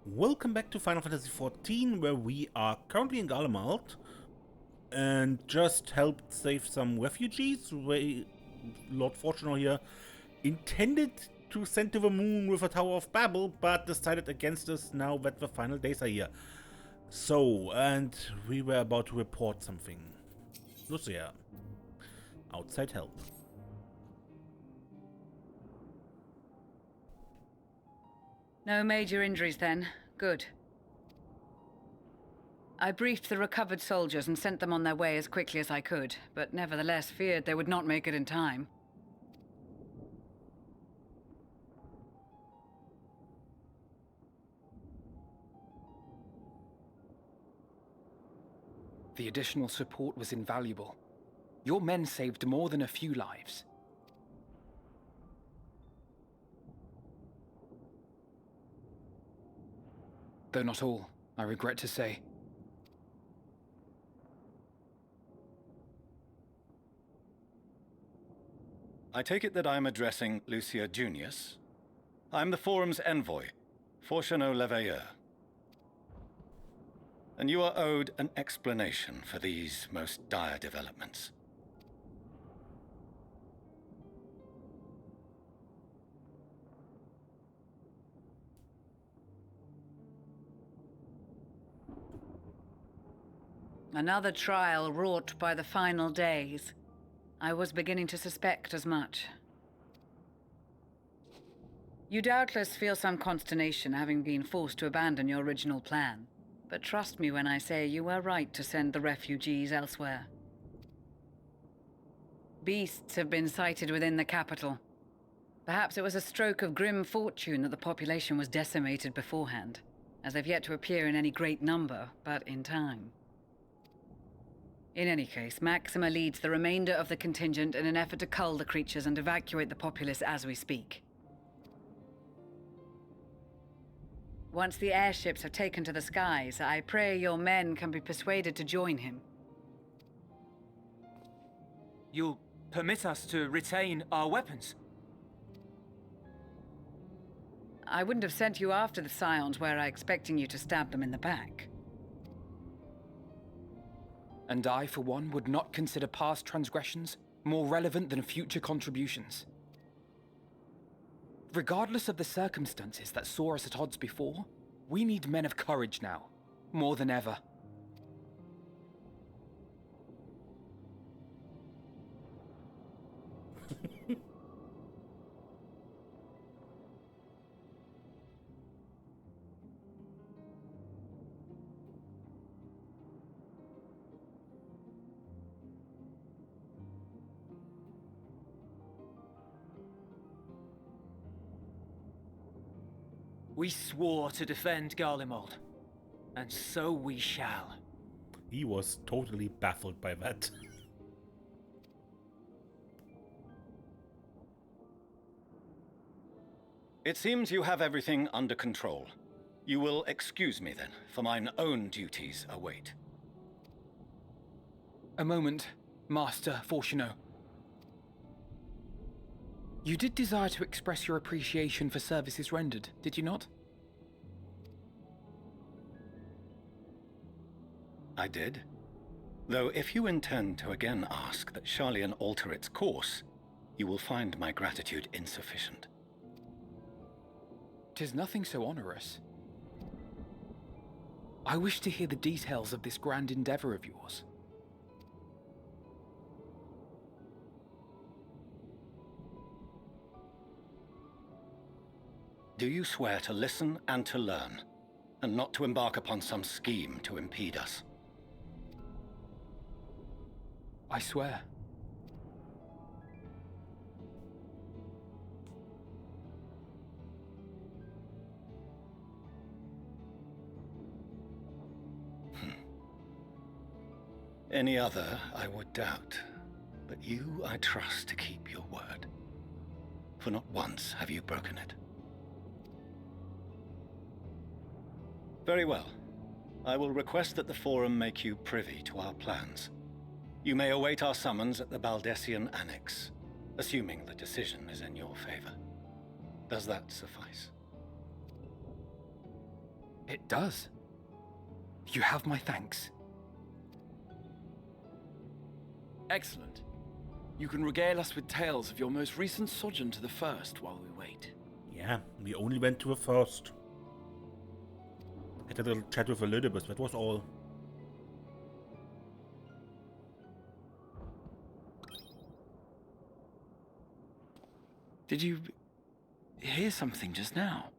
Welcome back to Final Fantasy XIV, where we are currently in Garlemald and just helped save some refugees. Lord Fortuner here intended to send to the moon with a Tower of Babel, but decided against us now that the final days are here. So, and we were about to report something. Lucia, outside help. No major injuries then. Good. I briefed the recovered soldiers and sent them on their way as quickly as I could, but nevertheless feared they would not make it in time. The additional support was invaluable. Your men saved more than a few lives. Though not all, I regret to say. I take it that I'm addressing Lucia Junius. I'm the Forum's envoy, Fortuner Leveilleur. And you are owed an explanation for these most dire developments. Another trial wrought by the final days. I was beginning to suspect as much. You doubtless feel some consternation having been forced to abandon your original plan. But trust me when I say you were right to send the refugees elsewhere. Beasts have been sighted within the capital. Perhaps it was a stroke of grim fortune that the population was decimated beforehand, as they've yet to appear in any great number, but in time. In any case, Maxima leads the remainder of the contingent in an effort to cull the creatures and evacuate the populace as we speak. Once the airships have taken to the skies, I pray your men can be persuaded to join him. You'll permit us to retain our weapons? I wouldn't have sent you after the Scions were I expecting you to stab them in the back. And I, for one, would not consider past transgressions more relevant than future contributions. Regardless of the circumstances that saw us at odds before, we need men of courage now, more than ever. We swore to defend Garlemald, and so we shall. He was totally baffled by that. It seems you have everything under control. You will excuse me then, for mine own duties await. A moment, Master Fortuner. You did desire to express your appreciation for services rendered, did you not? I did. Though if you intend to again ask that Sharlayan alter its course, you will find my gratitude insufficient. 'Tis nothing so onerous. I wish to hear the details of this grand endeavor of yours. Do you swear to listen and to learn, and not to embark upon some scheme to impede us? I swear. Any other I would doubt, but you I trust to keep your word. For not once have you broken it. Very well. I will request that the Forum make you privy to our plans. You may await our summons at the Baldessian Annex, assuming the decision is in your favor. Does that suffice? It does. You have my thanks. Excellent. You can regale us with tales of your most recent sojourn to the First while we wait. Yeah, we only went to the first. Had a little chat with Elpis, that was all. Did you hear something just now?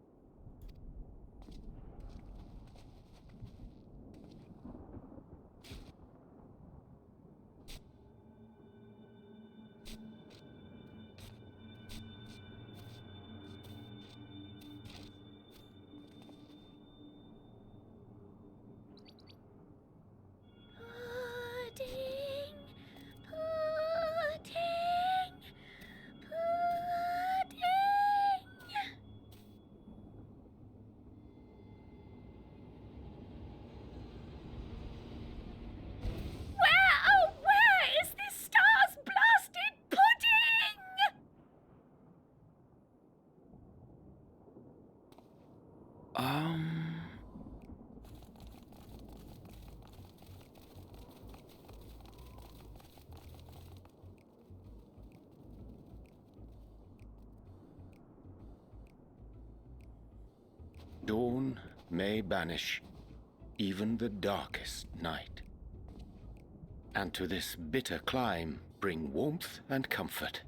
Dawn may banish even the darkest night, and to this bitter clime bring warmth and comfort.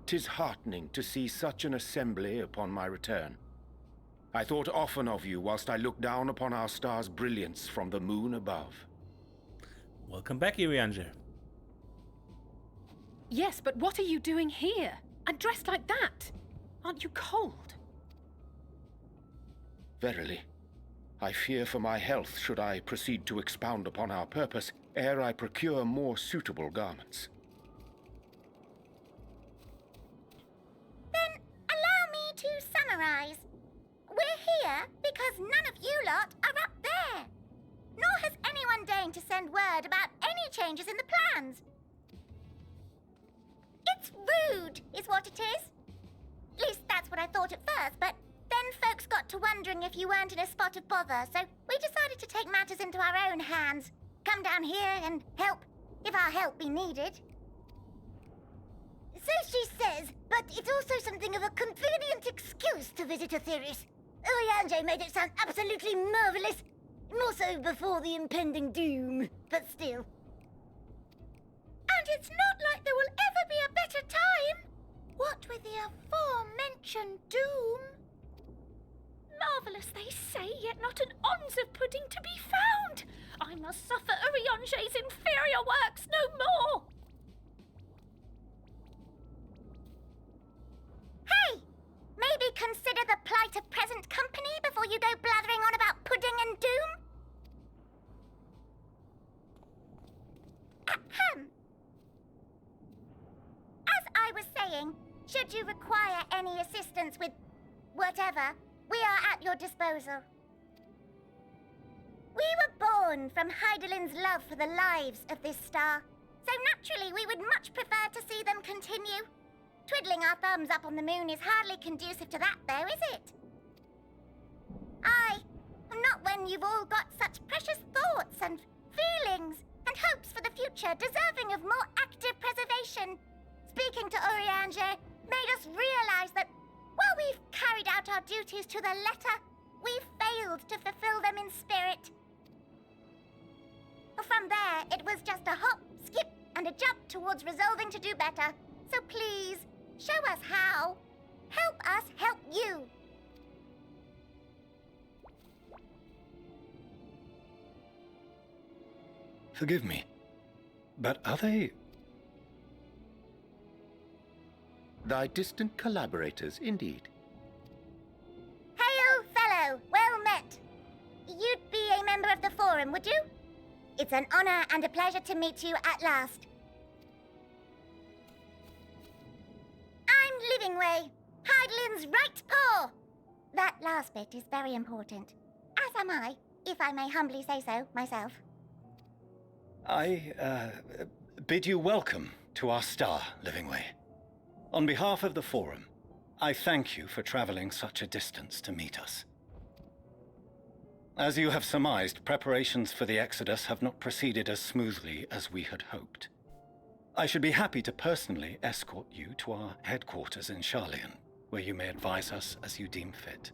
'Tis heartening to see such an assembly upon my return. I thought often of you whilst I looked down upon our star's brilliance from the moon above. Welcome back, Irianger. Yes, but what are you doing here? And dressed like that? Aren't you cold? Verily, I fear for my health should I proceed to expound upon our purpose ere I procure more suitable garments. Then allow me to summarize. We're here because none of you lot are up there. Nor has anyone deigned to send word about any changes in the plans. It's rude, is what it is. At least that's what I thought at first, but then folks got to wondering if you weren't in a spot of bother, so we decided to take matters into our own hands. Come down here and help, if our help be needed. So she says, but it's also something of a convenient excuse to visit Aetherius. Urianger made it sound absolutely marvelous. More so before the impending doom, but still. And it's not like there will ever be a better time. What with the aforementioned doom? Marvellous, they say, yet not an ounce of pudding to be found. I must suffer Urianger's inferior works no more. Hey! Maybe consider the plight of present company before you go blathering on about pudding and doom? Ahem. As I was saying, should you require any assistance with whatever, we are at your disposal. We were born from Hydaelyn's love for the lives of this star, so naturally we would much prefer to see them continue. Twiddling our thumbs up on the moon is hardly conducive to that, though, is it? Aye, not when you've all got such precious thoughts and feelings and hopes for the future deserving of more active preservation. Speaking to Urianger made us realize that while we've carried out our duties to the letter, we've failed to fulfill them in spirit. From there, it was just a hop, skip, and a jump towards resolving to do better. So please, show us how. Help us help you. Forgive me, but are they... Thy distant collaborators, indeed. Hail, fellow, well met. You'd be a member of the Forum, would you? It's an honor and a pleasure to meet you at last. I'm Livingway, Hydaelyn's right paw. That last bit is very important, as am I, if I may humbly say so myself. I bid you welcome to our star, Livingway. On behalf of the Forum, I thank you for traveling such a distance to meet us. As you have surmised, preparations for the Exodus have not proceeded as smoothly as we had hoped. I should be happy to personally escort you to our headquarters in Sharlayan, where you may advise us as you deem fit.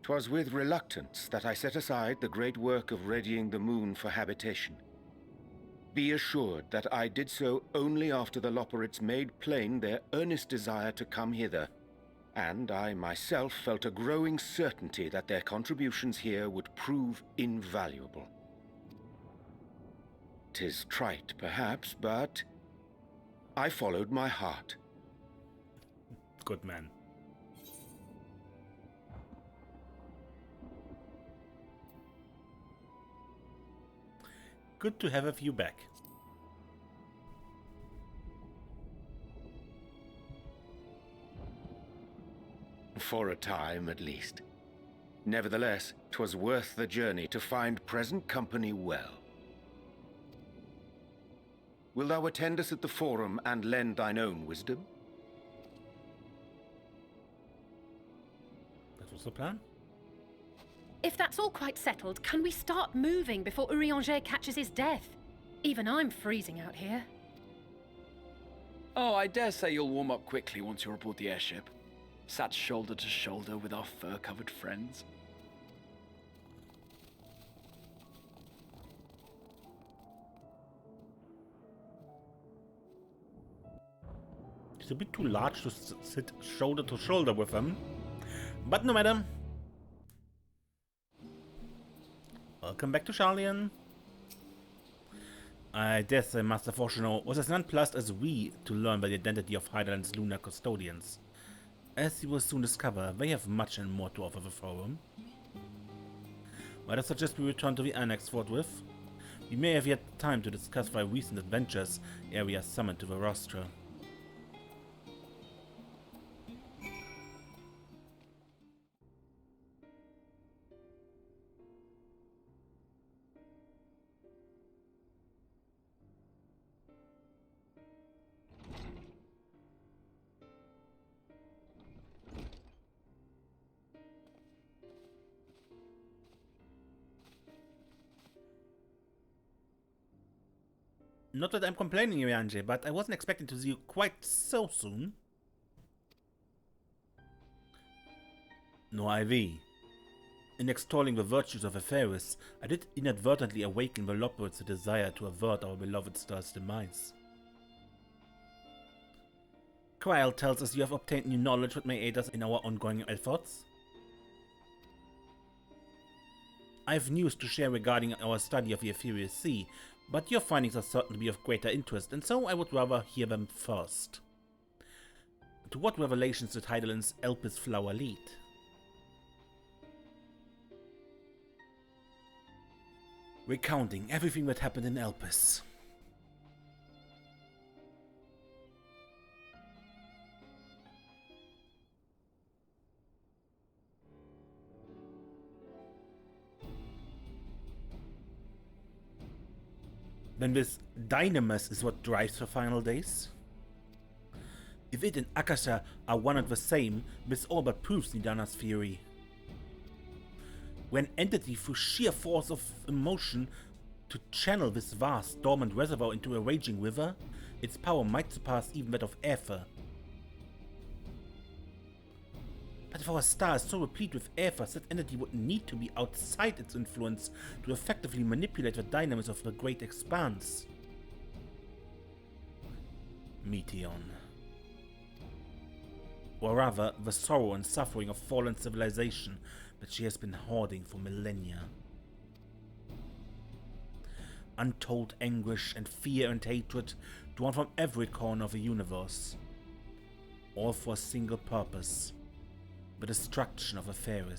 'Twas with reluctance that I set aside the great work of readying the moon for habitation. Be assured that I did so only after the Loperids made plain their earnest desire to come hither, and I myself felt a growing certainty that their contributions here would prove invaluable. 'Tis trite, perhaps, but I followed my heart. Good man. Good to have you back. For a time, at least. Nevertheless, 'twas worth the journey to find present company well. Wilt thou attend us at the Forum and lend thine own wisdom? That was the plan. If that's all quite settled, can we start moving before Urianger catches his death? Even I'm freezing out here. Oh, I dare say you'll warm up quickly once you're aboard the airship. Sat shoulder to shoulder with our fur-covered friends. He's a bit too large to sit shoulder to shoulder with him. But no matter. Welcome back to Sharlayan. I dare say Master Fortuno was as nonplussed as we to learn by the identity of Heideland's lunar custodians. As you will soon discover, they have much and more to offer the Forum. Might I suggest we return to the Annex forthwith? We may have yet time to discuss thy recent adventures ere we are summoned to the rostra. Not that I'm complaining, Urianger, but I wasn't expecting to see you quite so soon. Nor IV. In extolling the virtues of Ephraim, I did inadvertently awaken the Loperids' desire to avert our beloved star's demise. Quail tells us you have obtained new knowledge that may aid us in our ongoing efforts. I have news to share regarding our study of the Ephraim Sea, but your findings are certain to be of greater interest, and so I would rather hear them first. To what revelations did Heideland's Elpis flower lead? Recounting everything that happened in Elpis. Then this dynamis is what drives the final days? If it and Akasha are one and the same, this all but proves Nidana's theory. When entity through sheer force of emotion to channel this vast dormant reservoir into a raging river, its power might surpass even that of Aether. But if our star is so replete with Aether, that entity would need to be outside its influence to effectively manipulate the dynamics of the great expanse. Meteon. Or rather, the sorrow and suffering of fallen civilization that she has been hoarding for millennia. Untold anguish and fear and hatred drawn from every corner of the universe. All for a single purpose. The destruction of Ephraim.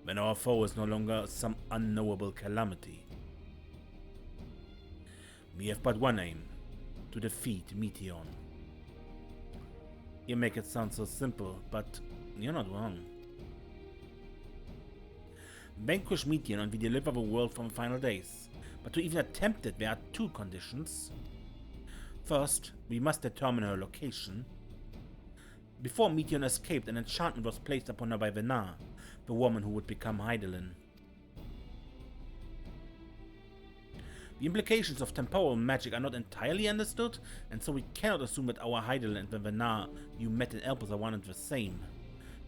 When our foe is no longer some unknowable calamity. We have but one aim, to defeat Meteon. You make it sound so simple, but you're not wrong. Vanquish Meteon and we deliver the world from the final days. But to even attempt it, there are two conditions. First, we must determine her location. Before Meteon escaped, an enchantment was placed upon her by Venar, the woman who would become Hydaelyn. The implications of temporal magic are not entirely understood, and so we cannot assume that our Hydaelyn and the Venar you met in Elpis are one and the same.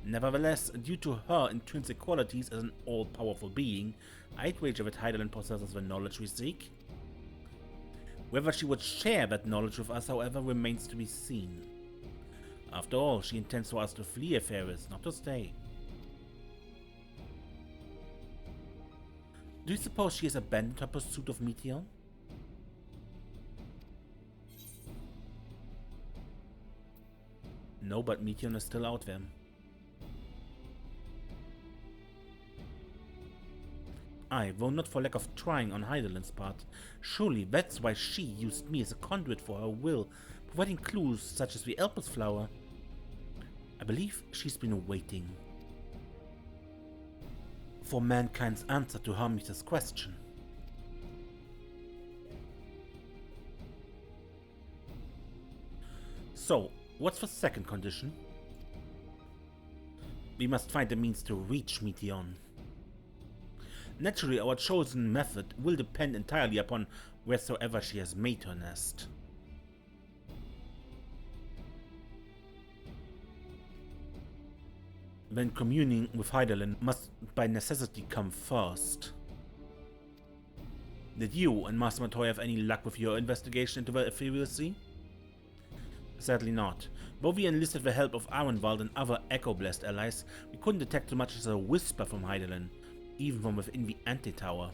Nevertheless, due to her intrinsic qualities as an all-powerful being, I'd wager that Hydaelyn possesses the knowledge we seek. Whether she would share that knowledge with us, however, remains to be seen. After all, she intends for us to flee Etheirys, not to stay. Do you suppose she has abandoned her pursuit of Meteon? No, but Meteon is still out there. Aye, though not for lack of trying on Hydaelyn's part. Surely that's why she used me as a conduit for her will, providing clues such as the Elpis flower. I believe she's been waiting for mankind's answer to Hermes' question. So, what's the second condition? We must find a means to reach Meteon. Naturally, our chosen method will depend entirely upon wheresoever she has made her nest. Then communing with Hydaelyn must by necessity come first. Did you and Master Matoya have any luck with your investigation into the Ethereal Sea? Sadly not. Though we enlisted the help of Arenvald and other Echo-blessed allies, we couldn't detect so much as a whisper from Hydaelyn, even from within the Antitower.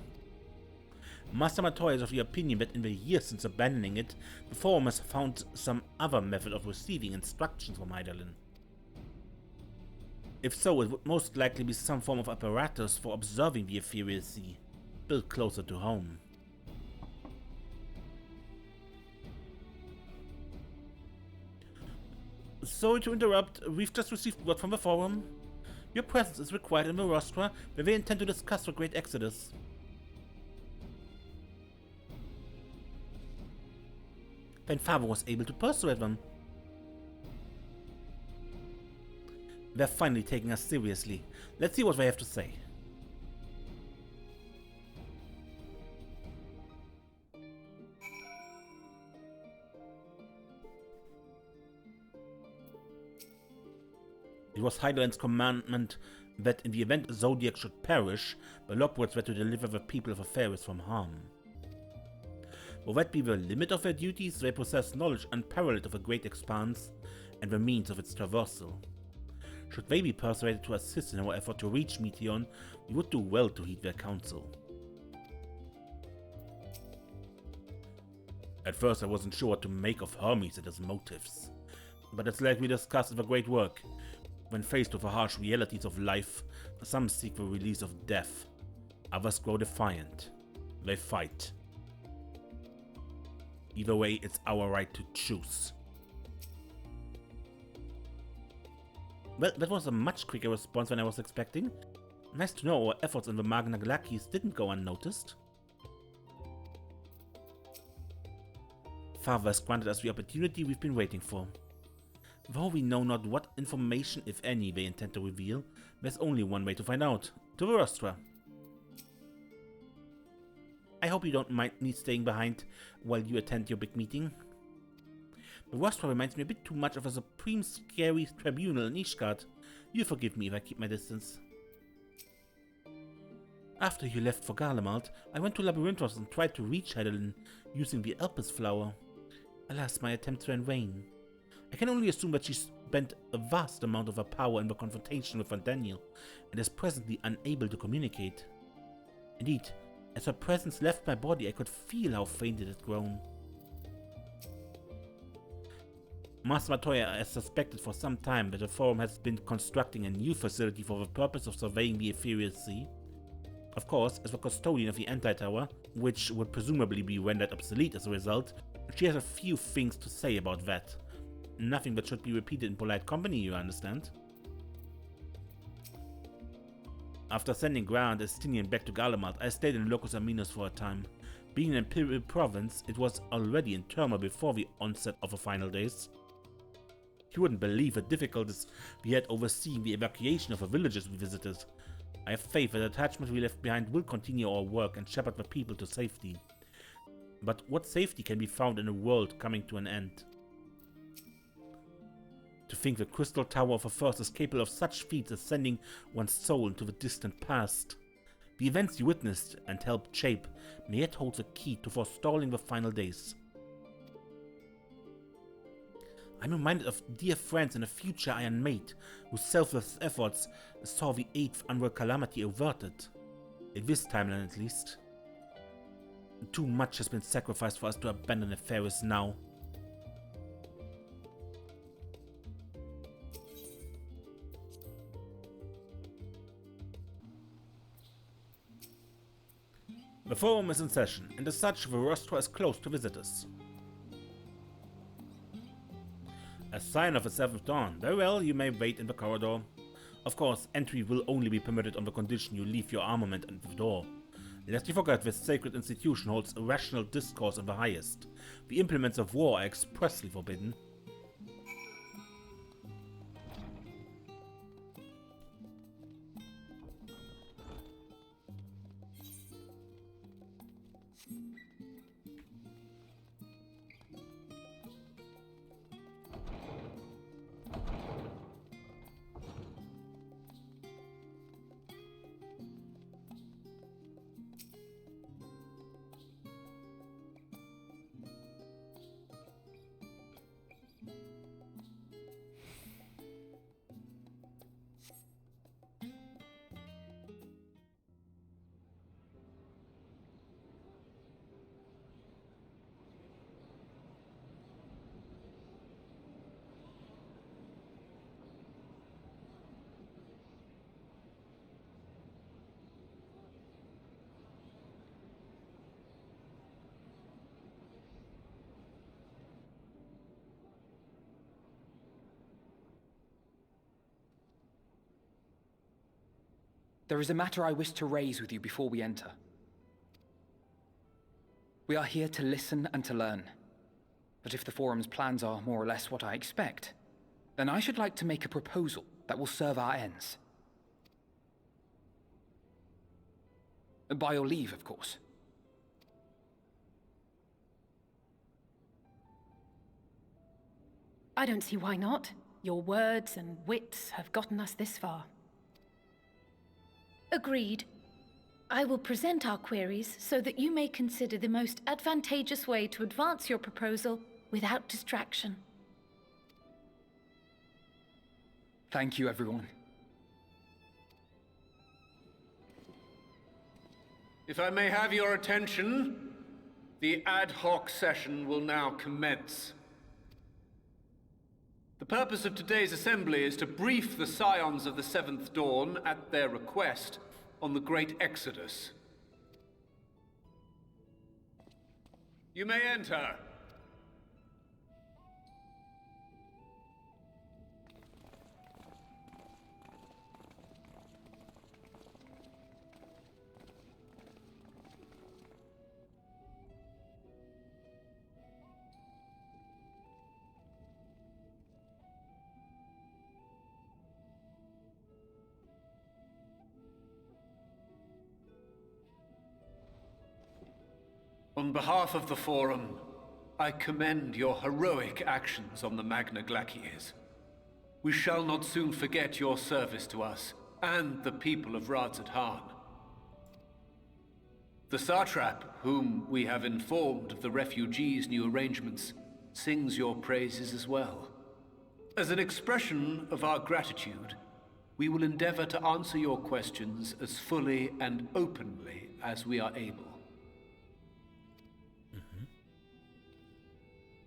Master Matoya is of the opinion that in the years since abandoning it, the Forum has found some other method of receiving instructions from Hydaelyn. If so, it would most likely be some form of apparatus for observing the Ethereal Sea, built closer to home. Sorry to interrupt, we've just received word from the Forum. Your presence is required in the Rostra, where they intend to discuss the Great Exodus. Then Father was able to persuade them. They're finally taking us seriously. Let's see what they have to say. It was Hydaelyn's commandment that in the event Zodiac should perish, the Lockwards were to deliver the people of Etheirys from harm. Will that be the limit of their duties? They possess knowledge unparalleled of the great expanse and the means of its traversal. Should they be persuaded to assist in our effort to reach Meteon, we would do well to heed their counsel. At first I wasn't sure what to make of Hermes and his motives, but it's like we discussed in the Great Work. When faced with the harsh realities of life, some seek the release of death, others grow defiant. They fight. Either way, it's our right to choose. Well, that was a much quicker response than I was expecting. Nice to know our efforts in the Magna Glakis didn't go unnoticed. Father has granted us the opportunity we've been waiting for. Though we know not what information, if any, they intend to reveal, there's only one way to find out. To the Rostra. I hope you don't mind me staying behind while you attend your big meeting. The Rostra reminds me a bit too much of a supreme scary tribunal in Ishgard. You forgive me if I keep my distance. After you left for Garlemald, I went to Labyrinthos and tried to reach Hydaelyn using the Elpis flower. Alas, my attempts were in vain. I can only assume that she spent a vast amount of her power in the confrontation with Daniel and is presently unable to communicate. Indeed, as her presence left my body, I could feel how faint it had grown. Master Matoya has suspected for some time that the Forum has been constructing a new facility for the purpose of surveying the Ethereal Sea. Of course, as the custodian of the Antitower, which would presumably be rendered obsolete as a result, she has a few things to say about that. Nothing that should be repeated in polite company, you understand? After sending Grant and Stinian back to Garlemald, I stayed in Locus Amoenus for a time. Being an imperial province, it was already in turmoil before the onset of the final days. You wouldn't believe the difficulties we had overseeing the evacuation of the villages we visited. I have faith that the attachment we left behind will continue our work and shepherd the people to safety. But what safety can be found in a world coming to an end? To think the crystal tower of the first is capable of such feats as sending one's soul into the distant past. The events you witnessed and helped shape may yet hold the key to forestalling the final days. I'm reminded of dear friends and a future I unmade, whose selfless efforts saw the 8th unreal calamity averted. In this timeline at least. Too much has been sacrificed for us to abandon Nefarious now. The forum is in session, and as such, the rostra is closed to visitors. A sign of the 7th dawn. Very well, you may wait in the corridor. Of course, entry will only be permitted on the condition you leave your armament at the door. Lest you forget, this sacred institution holds irrational discourse of the highest. The implements of war are expressly forbidden. There is a matter I wish to raise with you before we enter. We are here to listen and to learn. But if the Forum's plans are more or less what I expect, then I should like to make a proposal that will serve our ends. By your leave, of course. I don't see why not. Your words and wits have gotten us this far. Agreed. I will present our queries so that you may consider the most advantageous way to advance your proposal without distraction. Thank you, everyone. If I may have your attention, the ad hoc session will now commence. The purpose of today's assembly is to brief the Scions of the 7th Dawn, at their request, on the Great Exodus. You may enter. On behalf of the Forum, I commend your heroic actions on the Magna Glacies. We shall not soon forget your service to us and the people of Radzat-Han. The Satrap, whom we have informed of the refugees' new arrangements, sings your praises as well. As an expression of our gratitude, we will endeavor to answer your questions as fully and openly as we are able.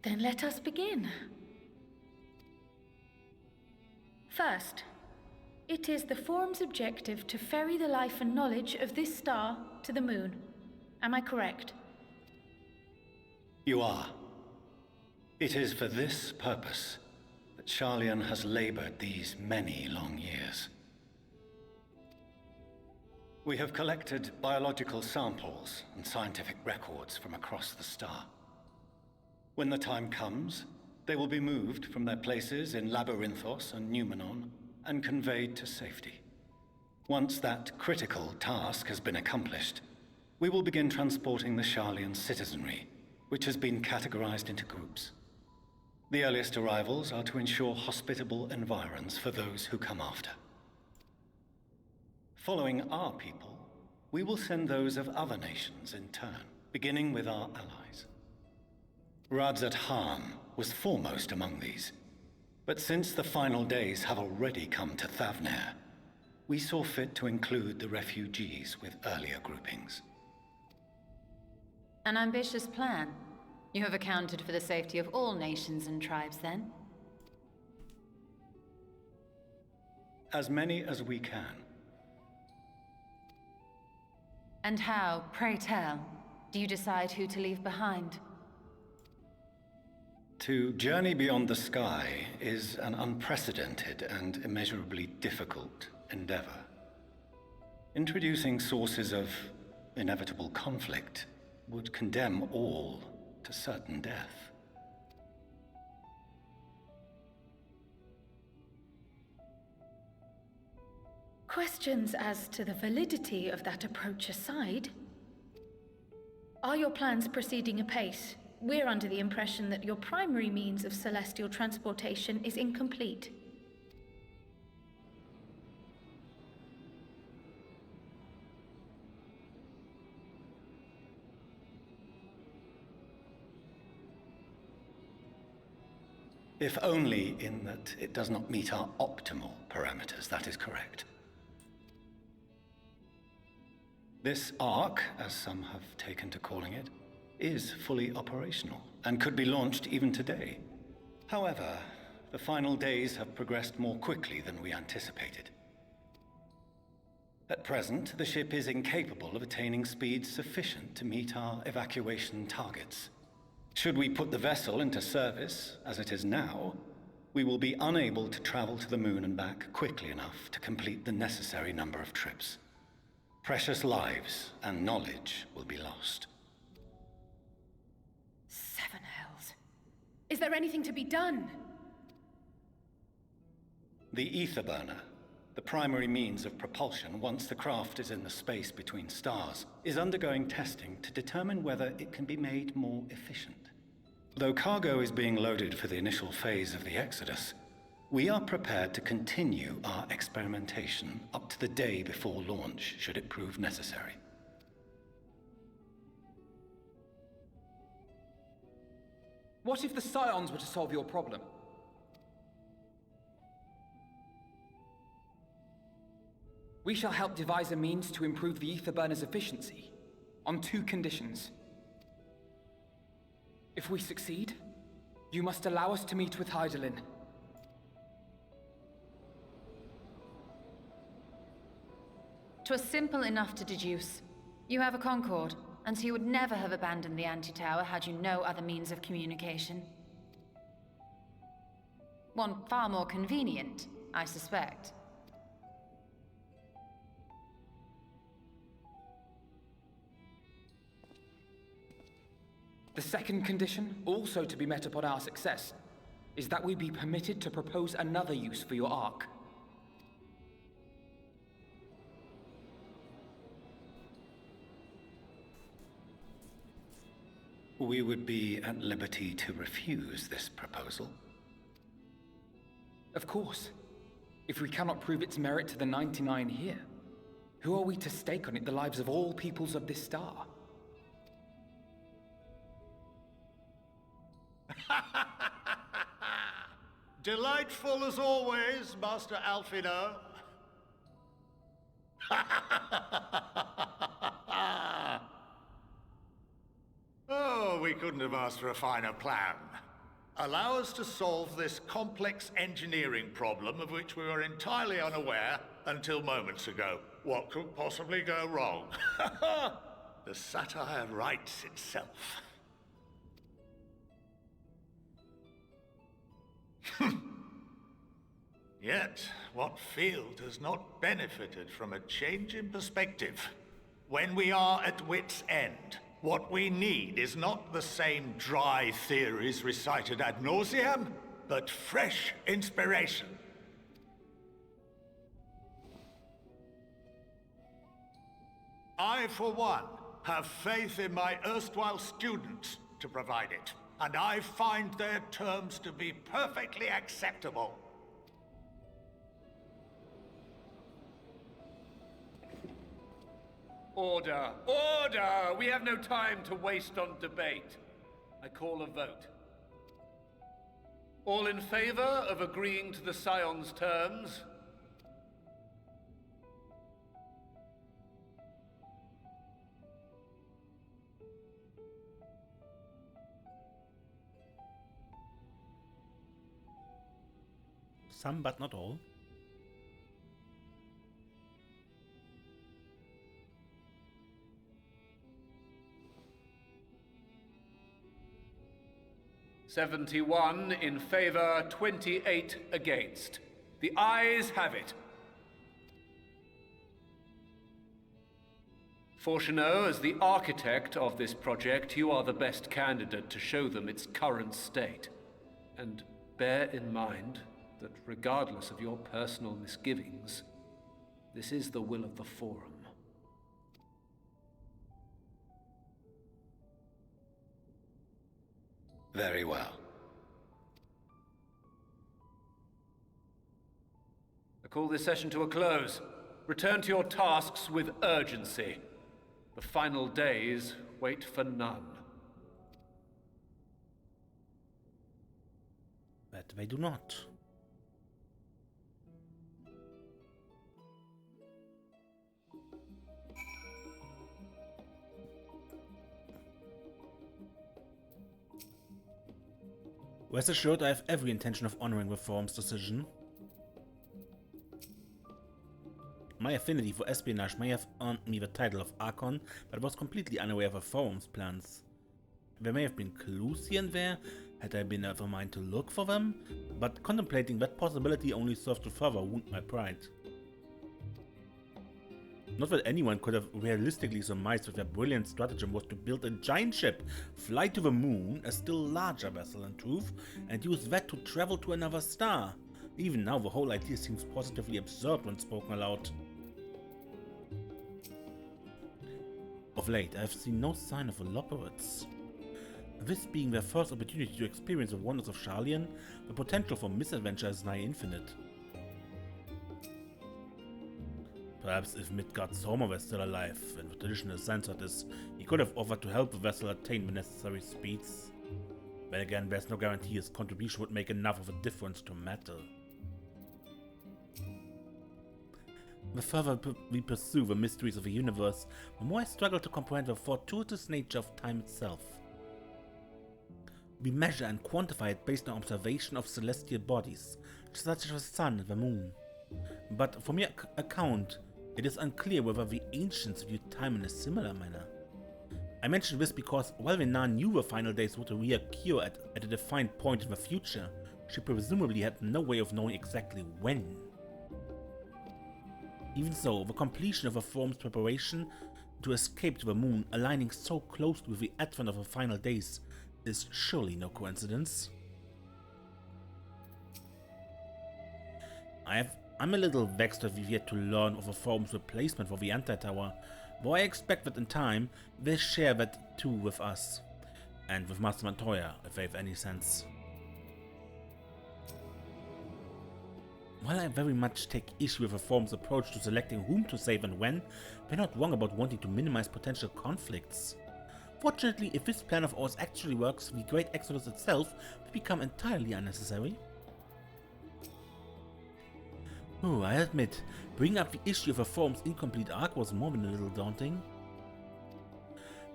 Then let us begin. First, it is the Forum's objective to ferry the life and knowledge of this star to the moon. Am I correct? You are. It is for this purpose that Sharlayan has labored these many long years. We have collected biological samples and scientific records from across the star. When the time comes, they will be moved from their places in Labyrinthos and Numenon and conveyed to safety. Once that critical task has been accomplished, we will begin transporting the Sharlayan citizenry, which has been categorized into groups. The earliest arrivals are to ensure hospitable environs for those who come after. Following our people, we will send those of other nations in turn, beginning with our allies. Radzat Han was foremost among these, but since the final days have already come to Thancred, we saw fit to include the refugees with earlier groupings. An ambitious plan. You have accounted for the safety of all nations and tribes, then? As many as we can. And how, pray tell, do you decide who to leave behind? To journey beyond the sky is an unprecedented and immeasurably difficult endeavor. Introducing sources of inevitable conflict would condemn all to certain death. Questions as to the validity of that approach aside, are your plans proceeding apace? We're under the impression that your primary means of celestial transportation is incomplete. If only in that it does not meet our optimal parameters, that is correct. This arc, as some have taken to calling it, is fully operational and could be launched even today. However, the final days have progressed more quickly than we anticipated. At present, the ship is incapable of attaining speeds sufficient to meet our evacuation targets. Should we put the vessel into service, as it is now, we will be unable to travel to the moon and back quickly enough to complete the necessary number of trips. Precious lives and knowledge will be lost. Seven hells. Is there anything to be done? The ether burner, the primary means of propulsion once the craft is in the space between stars, is undergoing testing to determine whether it can be made more efficient. Though cargo is being loaded for the initial phase of the Exodus, we are prepared to continue our experimentation up to the day before launch, should it prove necessary. What if the Scions were to solve your problem? We shall help devise a means to improve the ether burner's efficiency, on 2 conditions. If we succeed, you must allow us to meet with Hydaelyn. "'Twas simple enough to deduce. You have a Concord, and so you would never have abandoned the Anti-Tower had you no other means of communication. One far more convenient, I suspect. The second condition, also to be met upon our success, is that we be permitted to propose another use for your Ark. We would be at liberty to refuse this proposal. Of course. If we cannot prove its merit to the 99 here, who are we to stake on it the lives of all peoples of this star? Delightful as always, Master Alfino. Oh, we couldn't have asked for a finer plan. Allow us to solve this complex engineering problem of which we were entirely unaware until moments ago. What could possibly go wrong? The satire writes itself. Yet, what field has not benefited from a change in perspective? When we are at wit's end, what we need is not the same dry theories recited ad nauseam, but fresh inspiration. I, for one, have faith in my erstwhile students to provide it, and I find their terms to be perfectly acceptable. Order! Order! We have no time to waste on debate. I call a vote. All in favor of agreeing to the Scion's terms? Some, but not all. "71 in favor, 28 against. The ayes have it. Fortuneau, as the architect of this project, you are the best candidate to show them its current state. And bear in mind that regardless of your personal misgivings, this is the will of the Forum. Very well. I call this session to a close. Return to your tasks with urgency. The final days wait for none. But they do not. Rest assured, I have every intention of honoring the Forum's decision. My affinity for espionage may have earned me the title of Archon, but I was completely unaware of the Forum's plans. There may have been clues here and there, had I been of a mind to look for them, but contemplating that possibility only served to further wound my pride. Not that anyone could have realistically surmised that their brilliant stratagem was to build a giant ship, fly to the moon, a still larger vessel in truth, and use that to travel to another star. Even now, the whole idea seems positively absurd when spoken aloud. Of late, I have seen no sign of the Loperates. This being their first opportunity to experience the wonders of Sharlayan, the potential for misadventure is nigh infinite. Perhaps if Midgard Soma were still alive, and the traditional sense that is, he could have offered to help the vessel attain the necessary speeds. Then again, there's no guarantee his contribution would make enough of a difference to matter. The further we pursue the mysteries of the universe, the more I struggle to comprehend the fortuitous nature of time itself. We measure and quantify it based on observation of celestial bodies, such as the sun and the moon. But from your account, it is unclear whether the ancients viewed time in a similar manner. I mention this because while we now knew the final days would reoccur at a defined point in the future, she presumably had no way of knowing exactly when. Even so, the completion of the Forum's preparation to escape to the moon, aligning so closely with the advent of the final days, is surely no coincidence. I'm a little vexed that we've yet to learn of the Forum's replacement for the Anti-Tower, though I expect that in time they'll share that too with us, and with Master Montoya, if they have any sense. While I very much take issue with the Forum's approach to selecting whom to save and when, they're not wrong about wanting to minimize potential conflicts. Fortunately, if this plan of ours actually works, the Great Exodus itself will become entirely unnecessary. Oh, I admit, bringing up the issue of the Forum's incomplete arc was more than a little daunting.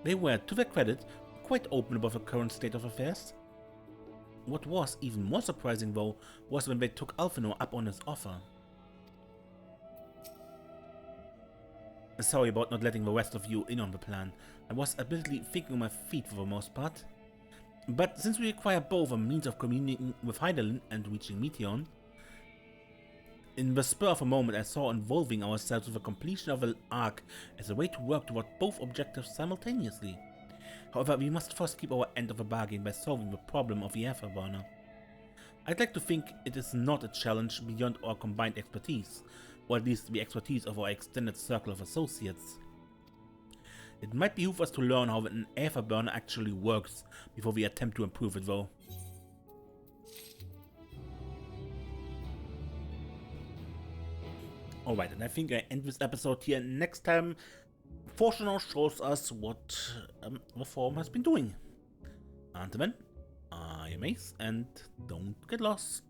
They were, to their credit, quite open about the current state of affairs. What was even more surprising, though, was when they took Alphinaud up on his offer. Sorry about not letting the rest of you in on the plan. I was admittedly thinking on my feet for the most part. But since we require both a means of communicating with Hydaelyn and reaching Meteon, In the spur of a moment, I saw involving ourselves with the completion of an arc as a way to work toward both objectives simultaneously. However, we must first keep our end of the bargain by solving the problem of the Afterburner. I'd like to think it is not a challenge beyond our combined expertise, or at least the expertise of our extended circle of associates. It might behoove us to learn how an Afterburner actually works before we attempt to improve it, though. Alright, and I think I end this episode here. Next time, Fortuner shows us what the Forum has been doing. Until then, I am Ace, and don't get lost.